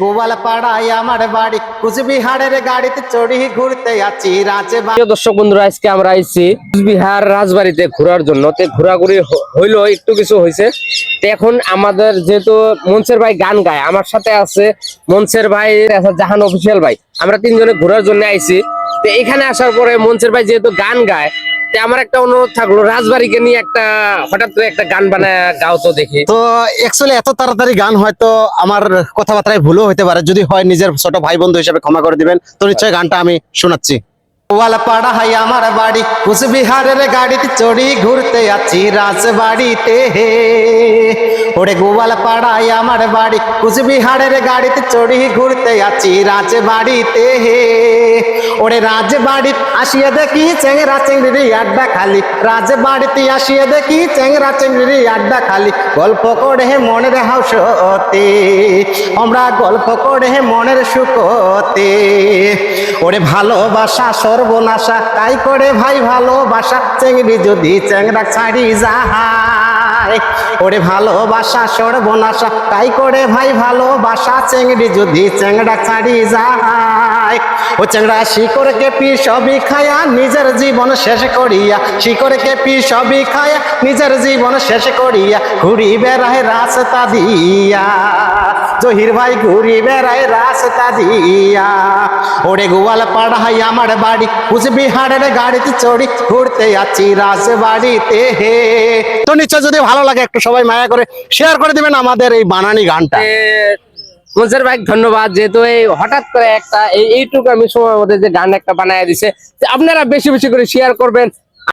গোয়াল পাড়ায় আমার বাড়ি কুচবিহারের গাড়িতে চড়ি ঘুরতে যাচ্ছি দর্শক বন্ধুরা, আজকে আমরা আইছি কুচবিহার রাজবাড়িতে ঘোরার জন্য। ঘোরাঘুরি হইলো, একটু কিছু হয়েছে। এখন আমাদের যেহেতু মনসের ভাই গান গায়, আমার সাথে আছে মনসের ভাই, জাহান অফিসিয়াল ভাই, আমরা তিনজনে ঘোরার জন্য আইছি। তো এখানে আসার পরে মনসের ভাই যেহেতু গান গায়, আমার একটা অনুরোধ থাকলো রাজবাড়িকে নিয়ে একটা হঠাৎ করে একটা গান বানায় গাও তো দেখি। তো অ্যাকচুয়ালি এত তাড়াতাড়ি গান হয়তো আমার কথাবার্তায় ভুলও হতে পারে, যদি হয় নিজের ছোট ভাই বন্ধু হিসেবে ক্ষমা করে দিবেন। তো নিশ্চয়ই গানটা আমি শোনাচ্ছি। গোয়াল পাড়ায় আমার বাড়ি কুচবিহারের গাড়িতে চড়ি ঘুরতে যাচ্ছি রাজবাড়িতে হে। ওরে গোয়াল পাড়ায় আমার বাড়ি কুচবিহারের গাড়িতে চড়ি ঘুরতে যাচ্ছি রাজবাড়িতে হে। ওরে রাজবাড়ি আসিয়ে দেখি চেংরা চেংড়ি আড্ডা খালি, রাজবাড়িতে আসিয়ে দেখি চেংরা চেংড়ি আড্ডা খালি। গল্প করে মনের হাউসতে আমরা গল্প করে মনের সুখতে। ওরে ভালোবাসা সর্বনাশা তাই করে ভাই ভালোবাসা, চেংড়ি যদি চেংরা ছাড়ি যায়। ওরে ভালোবাসা সর্বনাশা তাই করে ভাই ভালোবাসা, চেংড়ি যদি চেংড়া ছাড়ি যায়। ও চেংড়া শিকড়কে পি সবই খায়া নিজের জীবন শেষ করিয়া, শিকড়কে পি সবই খায়া নিজের জীবন শেষ করিয়া, ঘুরি বেড়ায় রাস্তা দিয়া জহির ভাই, ঘুরি বেড়ায় রাস্তা দিয়া। ওরে গোয়াল পাড়ায় আমার বাড়ি কুচবিহারের গাড়িতে চড়ি ঘুরতে যাচ্ছি রাজবাড়িতে হে। তো নিশ্চয় যদি ভালো লাগে একটু সবাই মায়া করে শেয়ার করে দিবেন আমাদের এই বানানি গানটা। মনসের ভাই ধন্যবাদ, যেহেতু এই হঠাৎ করে একটা এইটুকু আমি সময় মধ্যে যে গান একটা বানায় দিছে, আপনারা বেশি বেশি করে শেয়ার করবেন,